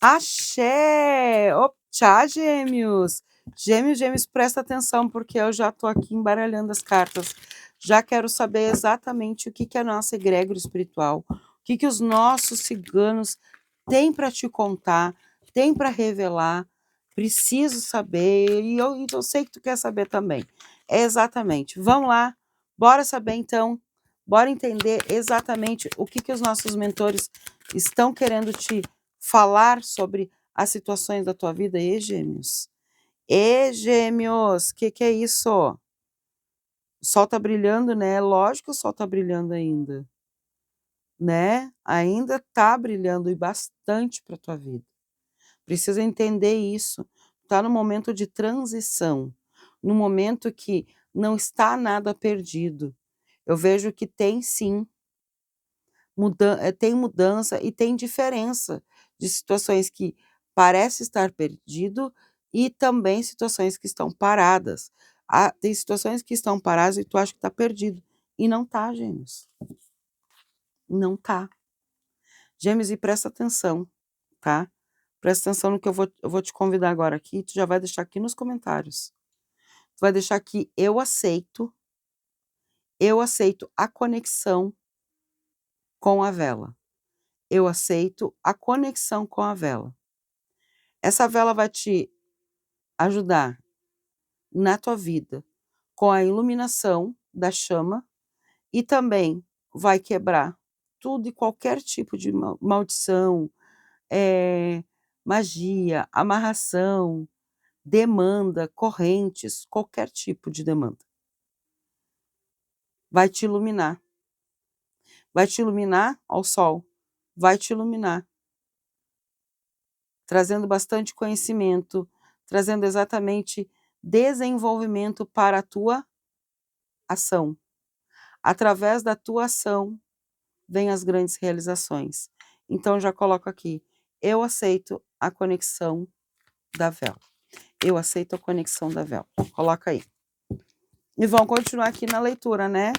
Axé! Tchau, gêmeos! Gêmeos, presta atenção, porque eu já tô aqui embaralhando as cartas. Já quero saber exatamente o que é a nossa egrégora espiritual, o que os nossos ciganos têm para te contar, têm para revelar. Preciso saber, e eu sei que tu quer saber também. É exatamente. Vamos lá, bora saber então, bora entender exatamente o que os nossos mentores estão querendo te falar sobre as situações da tua vida. E gêmeos? E gêmeos, que é isso? O sol tá brilhando, né? Lógico que o sol tá brilhando ainda, né? Ainda tá brilhando e bastante para tua vida. Precisa entender isso. Tá no momento de transição, no momento que não está nada perdido. Eu vejo que tem sim tem mudança e tem diferença de situações que parece estar perdido e também situações que estão paradas. Tem situações que estão paradas e tu acha que está perdido. E não tá, gêmeos. Não tá. Gêmeos, e presta atenção, tá? Presta atenção no que eu vou te convidar agora aqui. Tu já vai deixar aqui nos comentários. Tu vai deixar aqui, eu aceito a conexão com a vela. Eu aceito a conexão com a vela. Essa vela vai te ajudar na tua vida com a iluminação da chama e também vai quebrar tudo e qualquer tipo de maldição, magia, amarração, demanda, correntes, qualquer tipo de demanda. Vai te iluminar. Vai te iluminar ao sol. Vai te iluminar. Trazendo bastante conhecimento, trazendo exatamente desenvolvimento para a tua ação. Através da tua ação, vem as grandes realizações. Então, já coloco aqui, eu aceito a conexão da vela. Eu aceito a conexão da vela. Coloca aí. E vamos continuar aqui na leitura, né?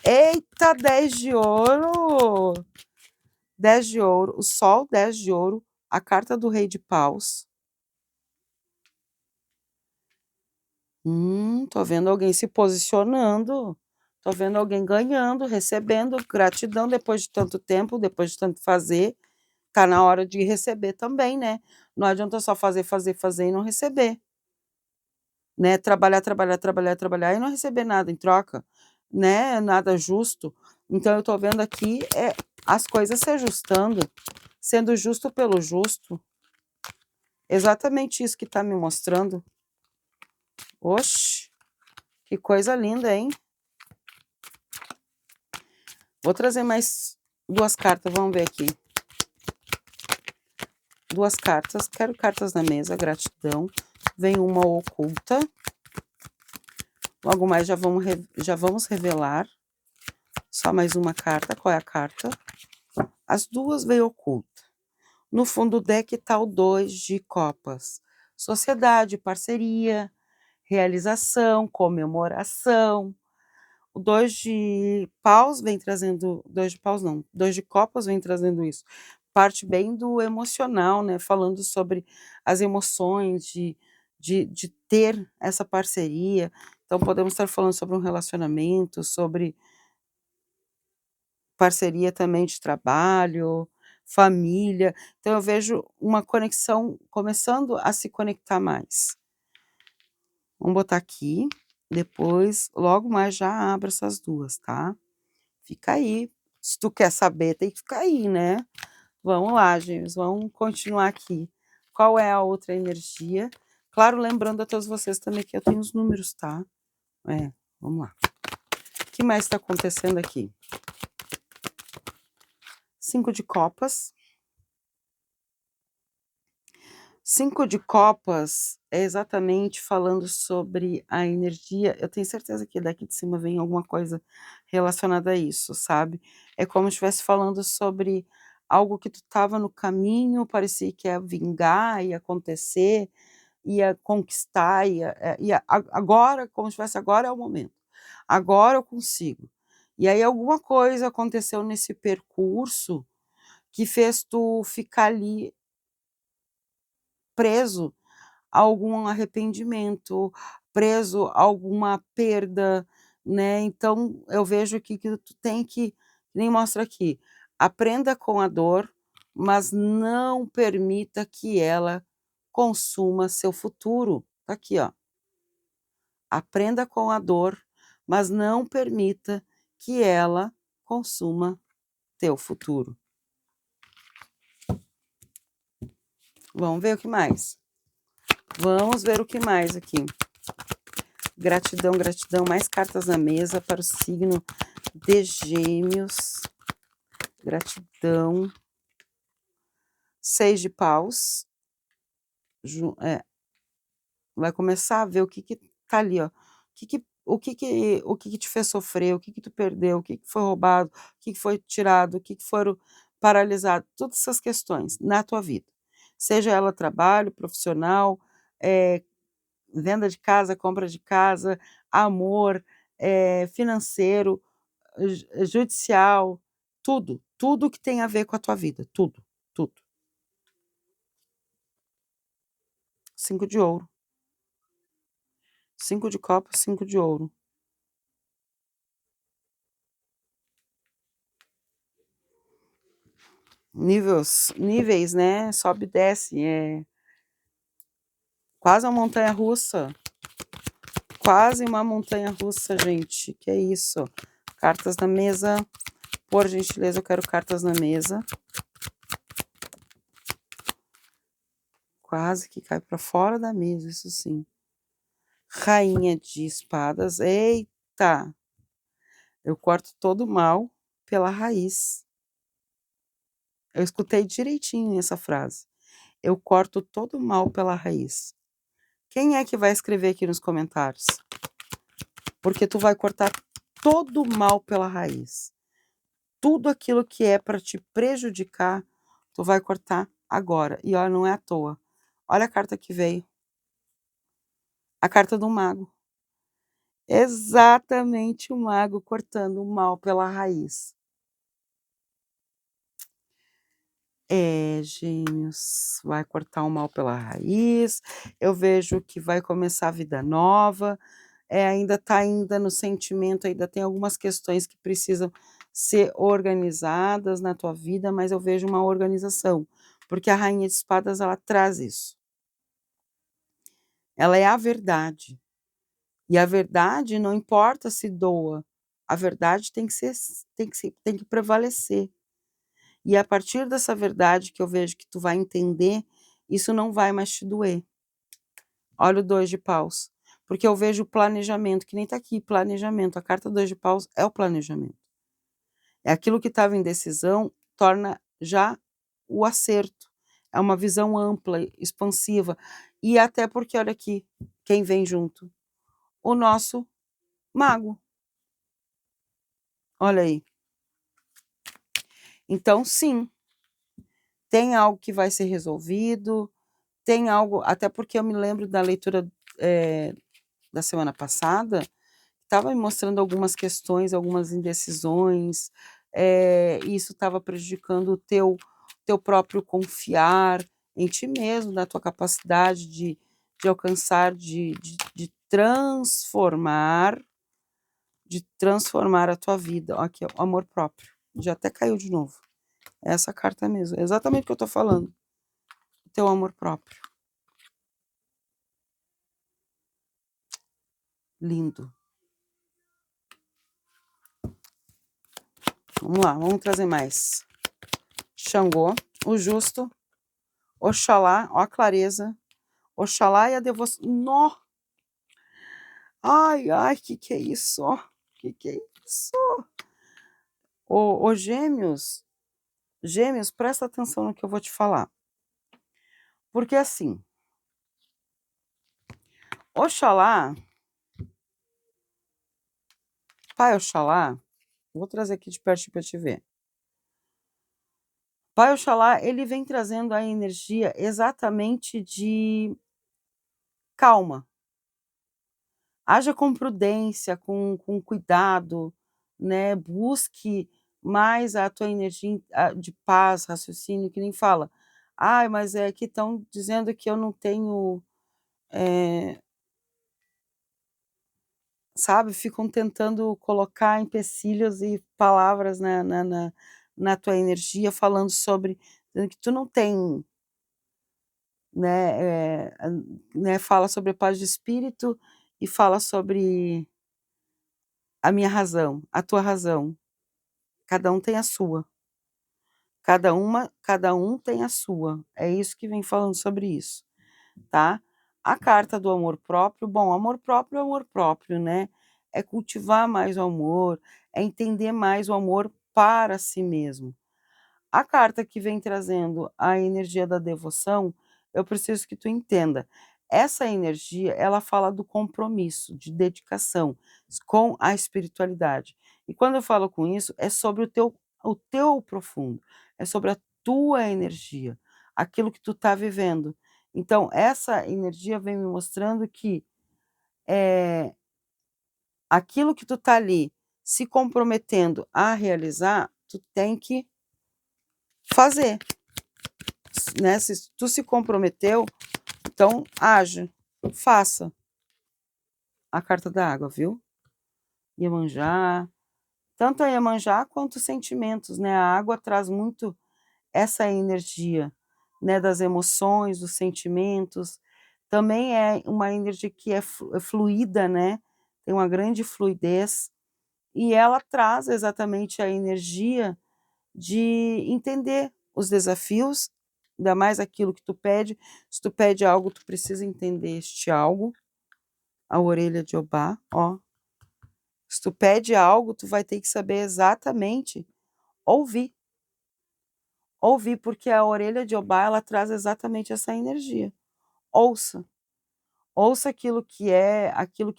Eita, 10 de ouro! 10 de ouro, o sol, 10 de ouro, a carta do rei de paus. Tô vendo alguém se posicionando. Tô vendo alguém ganhando, recebendo, gratidão depois de tanto tempo, depois de tanto fazer. Tá na hora de receber também, né? Não adianta só fazer e não receber, né? Trabalhar e não receber nada em troca, né? Nada justo. Então eu tô vendo aqui as coisas se ajustando, sendo justo pelo justo. Exatamente isso que tá me mostrando. Oxe, que coisa linda, hein? Vou trazer mais 2 cartas, vamos ver aqui. 2 cartas, quero cartas na mesa, gratidão. Vem uma oculta. Logo mais já vamos revelar. Só mais uma carta, qual é a carta? As duas veio oculta. No fundo do deck está o 2 de copas. Sociedade, parceria, realização, comemoração. O 2 de paus vem trazendo... 2 de paus não, 2 de copas vem trazendo isso. Parte bem do emocional, né? Falando sobre as emoções, de ter essa parceria. Então, podemos estar falando sobre um relacionamento, sobre parceria também de trabalho, família. Então, eu vejo uma conexão começando a se conectar mais. Vamos botar aqui, depois, logo mais já abro essas duas, tá? Fica aí. Se tu quer saber, tem que ficar aí, né? Vamos lá, gêmeos, vamos continuar aqui. Qual é a outra energia? Claro, lembrando a todos vocês também que eu tenho os números, tá? Vamos lá. O que mais está acontecendo aqui? 5 de copas. 5 de copas é exatamente falando sobre a energia. Eu tenho certeza que daqui de cima vem alguma coisa relacionada a isso, sabe? É como se estivesse falando sobre algo que tu estava no caminho, parecia que ia vingar, ia acontecer, ia conquistar, agora, como se tivesse agora é o momento. Agora eu consigo. E aí alguma coisa aconteceu nesse percurso que fez tu ficar ali preso a algum arrependimento, preso a alguma perda, né. Então eu vejo aqui que tu tem que nem mostra aqui, aprenda com a dor, mas não permita que ela consuma seu futuro. Tá aqui, ó. Aprenda com a dor, mas não permita que ela consuma teu futuro. Vamos ver o que mais. Vamos ver o que mais aqui. Gratidão, gratidão. Mais cartas na mesa para o signo de Gêmeos. Gratidão. 6 de paus. Vai começar a ver o que tá ali, ó. O que te fez sofrer, o que tu perdeu, o que foi roubado, o que foi tirado, o que foram paralisados, todas essas questões na tua vida. Seja ela trabalho, profissional, venda de casa, compra de casa, amor, financeiro, judicial, tudo, tudo que tem a ver com a tua vida, tudo, tudo. 5 de ouro. 5 de copas, 5 de ouro. Níveis, né, sobe e desce, quase uma montanha-russa. Quase uma montanha-russa, gente, que é isso. Cartas na mesa, por gentileza, eu quero cartas na mesa. Quase que cai para fora da mesa, isso sim. Rainha de espadas, eita! Eu corto todo o mal pela raiz. Eu escutei direitinho essa frase. Eu corto todo o mal pela raiz. Quem é que vai escrever aqui nos comentários? Porque tu vai cortar todo o mal pela raiz. Tudo aquilo que é para te prejudicar, tu vai cortar agora. E olha, não é à toa. Olha a carta que veio. A carta do mago. Exatamente o mago cortando o mal pela raiz. Gêmeos, vai cortar o mal pela raiz. Eu vejo que vai começar a vida nova. Ainda está ainda no sentimento, ainda tem algumas questões que precisam ser organizadas na tua vida, mas eu vejo uma organização, porque a rainha de espadas ela traz isso. Ela é a verdade. E a verdade não importa se doa, a verdade tem que prevalecer. E a partir dessa verdade que eu vejo que tu vai entender, isso não vai mais te doer. Olha o 2 de paus, porque eu vejo o planejamento, que nem tá aqui, planejamento, a carta 2 de paus é o planejamento. É aquilo que estava em decisão, torna já o acerto. É uma visão ampla, expansiva, e até porque olha aqui, quem vem junto? O nosso mago. Olha aí. Então sim, tem algo que vai ser resolvido, tem algo até porque eu me lembro da leitura, da semana passada, estava me mostrando algumas questões, algumas indecisões, e isso estava prejudicando o teu próprio confiar em ti mesmo, na tua capacidade de alcançar, de transformar a tua vida. Ó, aqui, ó, o amor próprio. Já até caiu de novo. É essa carta mesmo, é exatamente o que eu tô falando. O teu amor próprio. Lindo. Vamos lá, vamos trazer mais. Xangô, o justo, Oxalá, ó a clareza, Oxalá e a devoção. Nó! Ai, ai, que é isso? Que é isso? Ô, gêmeos, gêmeos, presta atenção no que eu vou te falar. Porque assim, Oxalá, Pai Oxalá, vou trazer aqui de perto para te ver. Pai Oxalá, ele vem trazendo a energia exatamente de calma. Haja com prudência, com cuidado, né? Busque mais a tua energia de paz, raciocínio, que nem fala. Ai, mas é que estão dizendo que eu não tenho, sabe, ficam tentando colocar empecilhos e palavras na tua energia, falando sobre dizendo que tu não tem, né, né, fala sobre a paz de espírito e fala sobre a minha razão, a tua razão. Cada um tem a sua. Cada um tem a sua. É isso que vem falando sobre isso, tá? A carta do amor próprio, bom, amor próprio é amor próprio, né? É cultivar mais o amor, é entender mais o amor para si mesmo. A carta que vem trazendo a energia da devoção, eu preciso que tu entenda. Essa energia, ela fala do compromisso, de dedicação com a espiritualidade. E quando eu falo com isso, é sobre o teu profundo, é sobre a tua energia, aquilo que tu está vivendo. Então, essa energia vem me mostrando que aquilo que tu está ali se comprometendo a realizar, tu tem que fazer. Né? Se tu se comprometeu, então age, faça. A carta da água, viu? Iemanjá, tanto a Iemanjá quanto os sentimentos, né? A água traz muito essa energia, né? Das emoções, dos sentimentos. Também é uma energia que é fluida, né? Tem uma grande fluidez. E ela traz exatamente a energia de entender os desafios, ainda mais aquilo que tu pede. Se tu pede algo, tu precisa entender este algo. A orelha de Obá, ó. Se tu pede algo, tu vai ter que saber exatamente ouvir. Ouvir, porque a orelha de Obá, ela traz exatamente essa energia. Ouça. Ouça aquilo que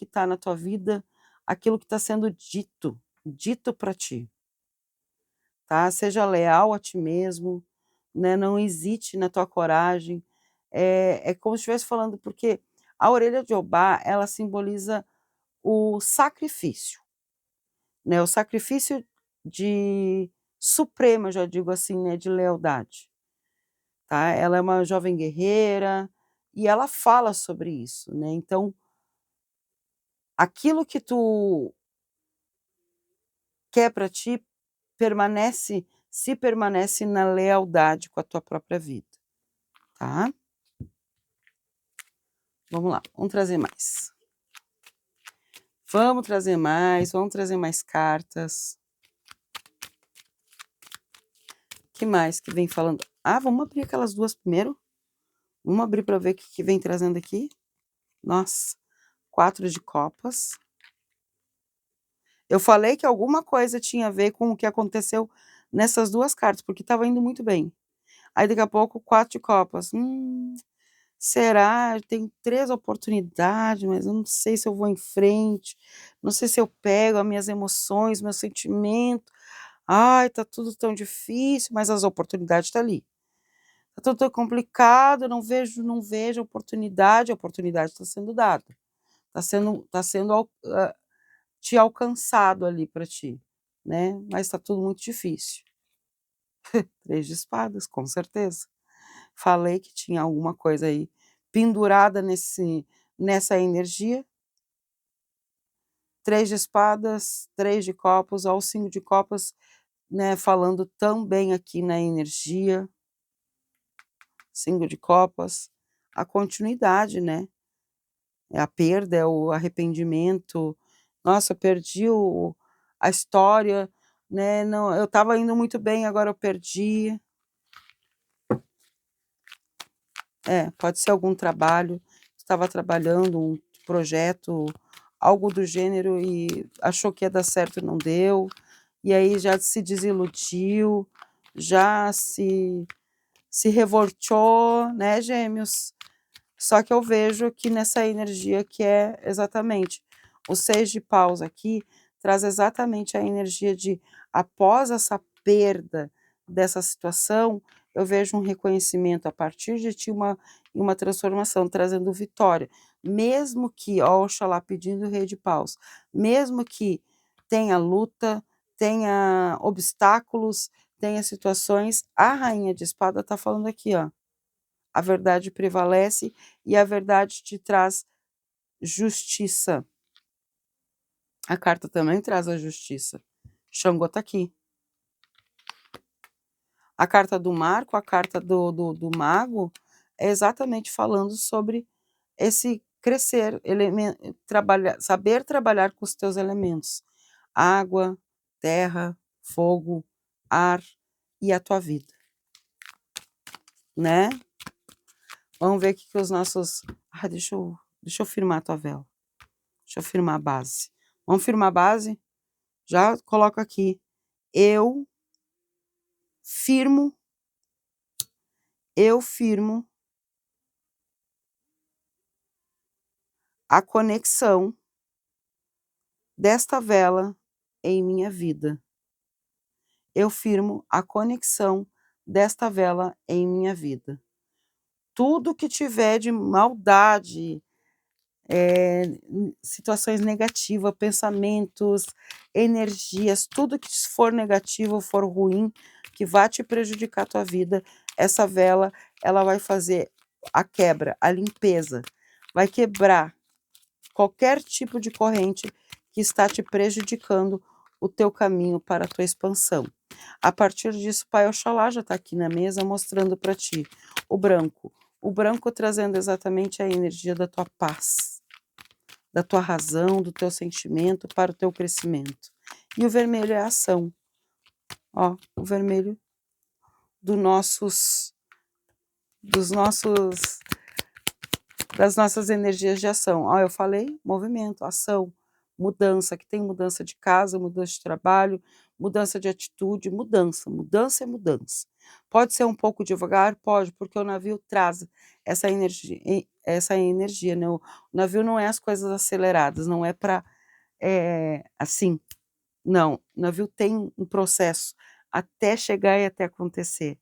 está na tua vida, aquilo que está sendo dito para ti. Tá? Seja leal a ti mesmo, né? Não hesite na tua coragem. É como se estivesse falando, porque a orelha de Obá, ela simboliza o sacrifício, né? O sacrifício de supremo, eu já digo assim, né? De lealdade, tá? Ela é uma jovem guerreira e ela fala sobre isso, né? Então, aquilo que tu quer para ti permanece na lealdade com a tua própria vida, tá? Vamos lá, vamos trazer mais. Vamos trazer mais cartas. Que mais que vem falando? Ah, vamos abrir aquelas duas primeiro? Vamos abrir para ver o que vem trazendo aqui. Nossa, 4 de copas. Eu falei que alguma coisa tinha a ver com o que aconteceu nessas duas cartas, porque estava indo muito bem. Aí daqui a pouco, 4 de copas. Será? Tem 3 oportunidades, mas eu não sei se eu vou em frente, não sei se eu pego as minhas emoções, meu sentimento. Ai, tá tudo tão difícil, mas as oportunidades tá ali. Tá tudo tão complicado, não vejo a oportunidade está sendo dada. Tá sendo te alcançado ali para ti, né, mas tá tudo muito difícil. 3 de espadas, com certeza. Falei que tinha alguma coisa aí pendurada nessa energia. 3 de espadas, 3 de copas, ó, o 5 de copas, né, falando também aqui na energia. 5 de copas, a continuidade, né? É a perda, é o arrependimento. Nossa, perdi a história, né? Não, eu estava indo muito bem, agora eu perdi. Pode ser algum trabalho, estava trabalhando um projeto, algo do gênero e achou que ia dar certo e não deu, e aí já se desiludiu, já se revoltou, né, Gêmeos? Só que eu vejo que nessa energia que é exatamente o 6 de paus aqui, traz exatamente a energia de após essa perda dessa situação, eu vejo um reconhecimento a partir de ti, uma transformação, trazendo vitória. Mesmo que, ó, Oxalá pedindo o rei de paus, mesmo que tenha luta, tenha obstáculos, tenha situações, a rainha de espada está falando aqui, ó. a verdade prevalece e a verdade te traz justiça. A carta também traz a justiça. Xangô tá aqui. A carta do Marco, a carta do Mago, é exatamente falando sobre esse crescer, saber trabalhar com os teus elementos. Água, terra, fogo, ar e a tua vida. Né? Vamos ver o que os nossos... deixa eu firmar a tua vela. Deixa eu firmar a base. Vamos firmar a base? Já coloco aqui. Eu firmo a conexão desta vela em minha vida. Eu firmo a conexão desta vela em minha vida. Tudo que tiver de maldade, situações negativas, pensamentos, energias, tudo que for negativo, for ruim, que vá te prejudicar a tua vida, essa vela, ela vai fazer a quebra, a limpeza, vai quebrar qualquer tipo de corrente que está te prejudicando o teu caminho para a tua expansão. A partir disso, Pai Oxalá já está aqui na mesa mostrando para ti o branco. O branco trazendo exatamente a energia da tua paz, da tua razão, do teu sentimento para o teu crescimento. E o vermelho é a ação. Ó, o vermelho das nossas energias de ação. Ó, eu falei movimento, ação, mudança, que tem mudança de casa, mudança de trabalho, mudança de atitude, mudança é mudança. Pode ser um pouco devagar? Pode, porque o navio traz essa energia, né? O navio não é as coisas aceleradas, não é para assim, não. O navio tem um processo até chegar e até acontecer,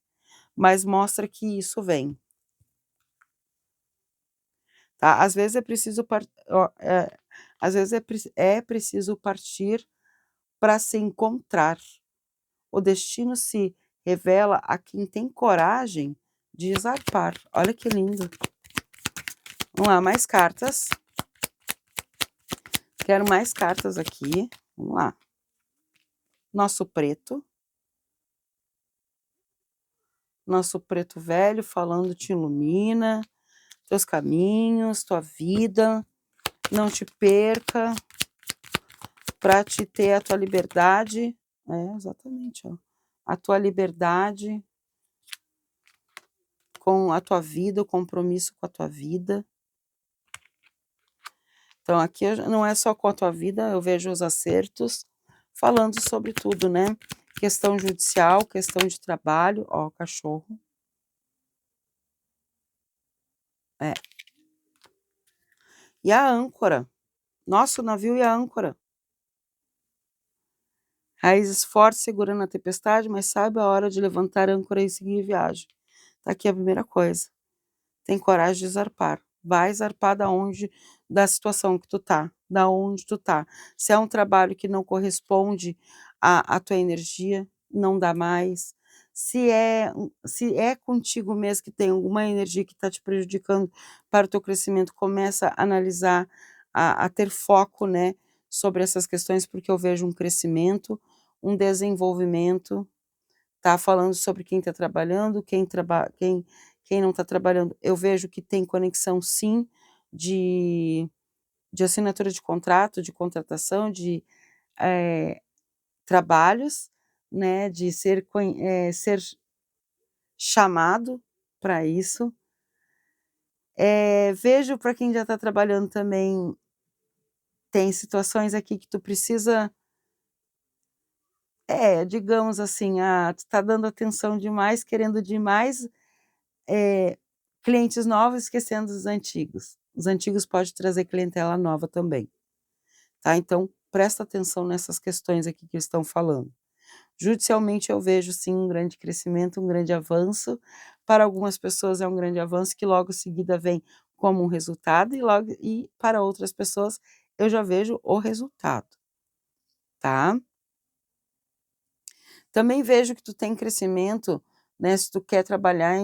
mas mostra que isso vem. Tá? Às vezes é preciso partir para se encontrar. O destino se revela a quem tem coragem de zarpar. Olha que lindo. Vamos lá, mais cartas. Quero mais cartas aqui. Vamos lá. Nosso preto. Nosso preto velho falando te ilumina, teus caminhos, tua vida. Não te perca. Para te ter a tua liberdade. Exatamente, ó. A tua liberdade com a tua vida, o compromisso com a tua vida. Então, aqui não é só com a tua vida, eu vejo os acertos, falando sobre tudo, né? Questão judicial, questão de trabalho, ó, cachorro. E a âncora. Nosso navio e a âncora. Raízes fortes segurando a tempestade, mas saiba a hora de levantar a âncora e seguir viagem. Tá aqui a primeira coisa. Tem coragem de zarpar. Vai zarpar da situação que tu tá, da onde tu tá. Se é um trabalho que não corresponde à tua energia, não dá mais. Se é contigo mesmo que tem alguma energia que está te prejudicando para o teu crescimento, começa a analisar, a ter foco, né, sobre essas questões, porque eu vejo um crescimento, um desenvolvimento. Tá falando sobre quem está trabalhando, quem não está trabalhando. Eu vejo que tem conexão, sim, de assinatura de contrato, de contratação, de trabalhos, né, de ser chamado para isso. Vejo para quem já está trabalhando também, tem situações aqui que tu precisa, digamos assim, tu está dando atenção demais, querendo demais, clientes novos, esquecendo os antigos. Os antigos podem trazer clientela nova também, tá? Então, presta atenção nessas questões aqui que estão falando. Judicialmente, eu vejo, sim, um grande crescimento, um grande avanço. Para algumas pessoas é um grande avanço que logo em seguida vem como um resultado e para outras pessoas eu já vejo o resultado, tá? Também vejo que tu tem crescimento, né, se tu quer trabalhar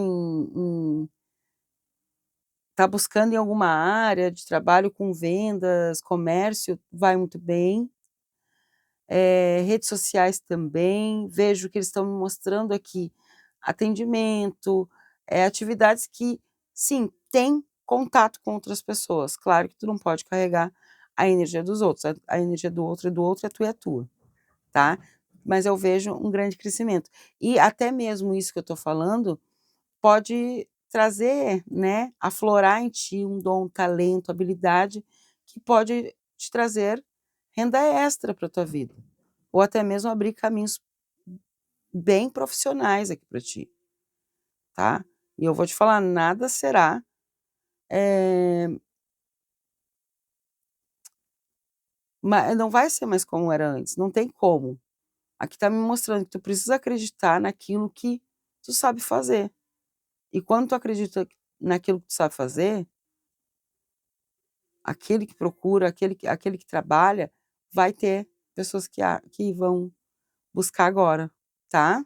Tá buscando em alguma área de trabalho com vendas, comércio, vai muito bem. Redes sociais também, vejo que eles estão me mostrando aqui atendimento, atividades que, sim, tem contato com outras pessoas. Claro que tu não pode carregar a energia dos outros, a energia do outro é tua e é tua, tá. Mas eu vejo um grande crescimento. E até mesmo isso que eu estou falando, pode trazer, né, aflorar em ti um dom, talento, habilidade, que pode te trazer renda extra para tua vida, ou até mesmo abrir caminhos bem profissionais aqui para ti, tá. E eu vou te falar, nada será, eh, não vai ser mais como era antes, não tem como. Aqui está me mostrando que tu precisa acreditar naquilo que tu sabe fazer. E quando tu acredita naquilo que tu sabe fazer, aquele que procura, aquele que trabalha, vai ter pessoas que vão buscar agora, tá.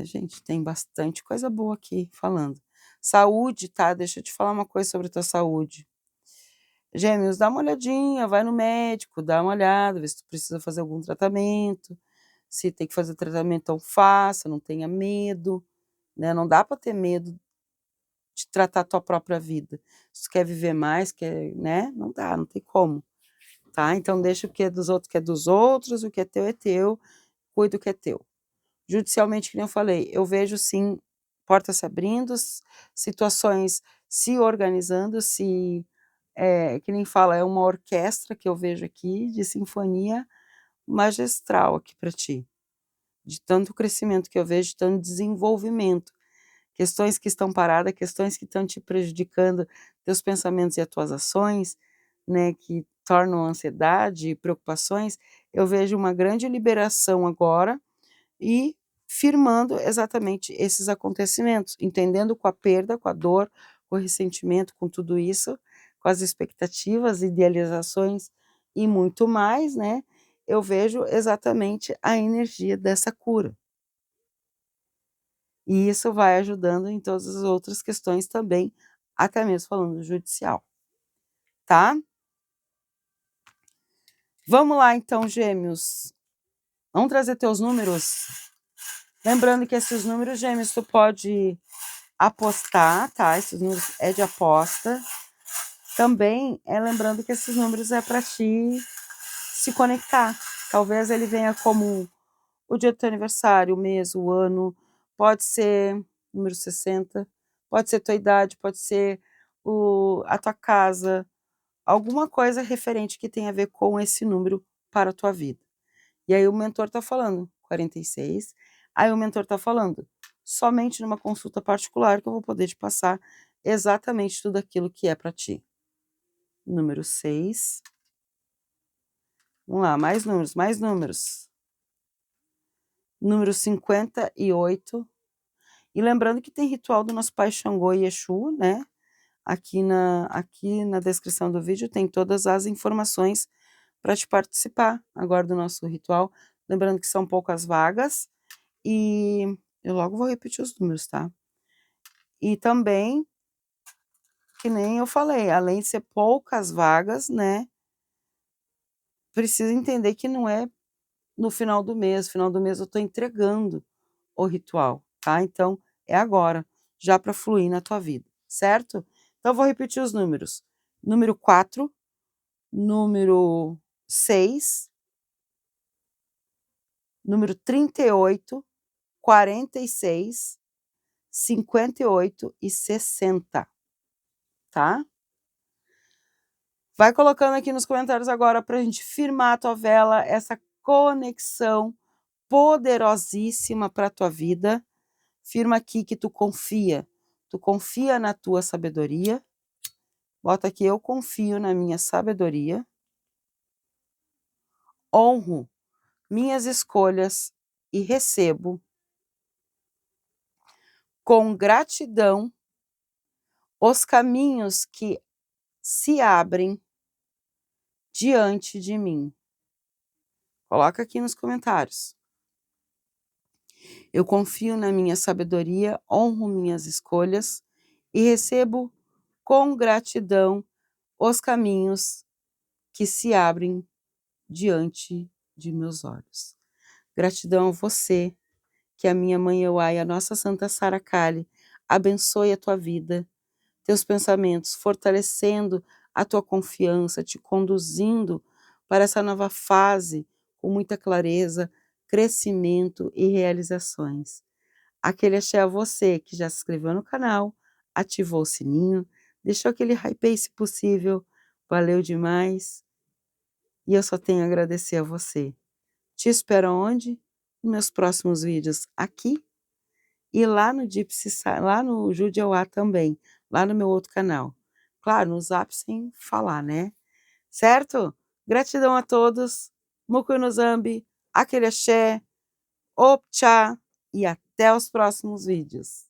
Gente, tem bastante coisa boa aqui falando. Saúde, tá, deixa eu te falar uma coisa sobre a tua saúde. Gêmeos, dá uma olhadinha, vai no médico, dá uma olhada, vê se tu precisa fazer algum tratamento, se tem que fazer tratamento, então faça, não tenha medo, né, não dá para ter medo de tratar a tua própria vida. Se tu quer viver mais, quer, né, não dá, não tem como, tá. Então deixa o que é dos outros, que é dos outros, o que é teu, cuida o que é teu. Judicialmente, que nem eu falei, eu vejo sim portas se abrindo, situações se organizando, que nem fala, é uma orquestra que eu vejo aqui, de sinfonia magistral aqui para ti, de tanto crescimento que eu vejo, de tanto desenvolvimento. Questões que estão paradas, questões que estão te prejudicando, teus pensamentos e as tuas ações, né, que tornam ansiedade e preocupações, eu vejo uma grande liberação agora, e firmando exatamente esses acontecimentos, entendendo com a perda, com a dor, com o ressentimento, com tudo isso, com as expectativas, idealizações e muito mais, né, eu vejo exatamente a energia dessa cura. E isso vai ajudando em todas as outras questões também, até mesmo falando do judicial, tá. Vamos lá então, Gêmeos, vamos trazer teus números? Lembrando que esses números, Gêmeos, tu pode apostar, tá, esses números é de aposta. Também, lembrando que esses números é para ti se conectar. Talvez ele venha como o dia do teu aniversário, o mês, o ano, pode ser número 60, pode ser tua idade, pode ser a tua casa, alguma coisa referente que tenha a ver com esse número para a tua vida. E aí o mentor está falando 46, aí o mentor está falando, somente numa consulta particular que eu vou poder te passar exatamente tudo aquilo que é para ti. Número 6. Vamos lá, mais números, mais números. Número 58. E lembrando que tem ritual do nosso pai Xangô e Exu, né? Aqui na descrição do vídeo tem todas as informações para te participar agora do nosso ritual. Lembrando que são poucas vagas e eu logo vou repetir os números, tá? E também, que nem eu falei, além de ser poucas vagas, né? Precisa entender que não é no final do mês eu estou entregando o ritual, tá? Então, é agora, já para fluir na tua vida, certo? Então, eu vou repetir os números. Número 4, número 6, número 38, 46, 58 e 60, tá? Vai colocando aqui nos comentários agora para a gente firmar a tua vela, essa conexão poderosíssima para a tua vida. Firma aqui que tu confia na tua sabedoria. Bota aqui, eu confio na minha sabedoria. Honro minhas escolhas e recebo com gratidão os caminhos que se abrem diante de mim. Coloca aqui nos comentários. Eu confio na minha sabedoria, honro minhas escolhas e recebo com gratidão os caminhos que se abrem diante de meus olhos. Gratidão a você, que a minha mãe Euá e a nossa Santa Sara Kali abençoe a tua vida, teus pensamentos, fortalecendo a tua confiança, te conduzindo para essa nova fase com muita clareza, crescimento e realizações. Aquele axé a você que já se inscreveu no canal, ativou o sininho, deixou aquele hype se possível, valeu demais. E eu só tenho a agradecer a você. Te espero onde? Nos meus próximos vídeos aqui e lá no lá no Judiauá também, lá no meu outro canal. Claro, no Zap sem falar, né? Certo? Gratidão a todos. Muku no Zambi, aquele axé, optcha e até os próximos vídeos.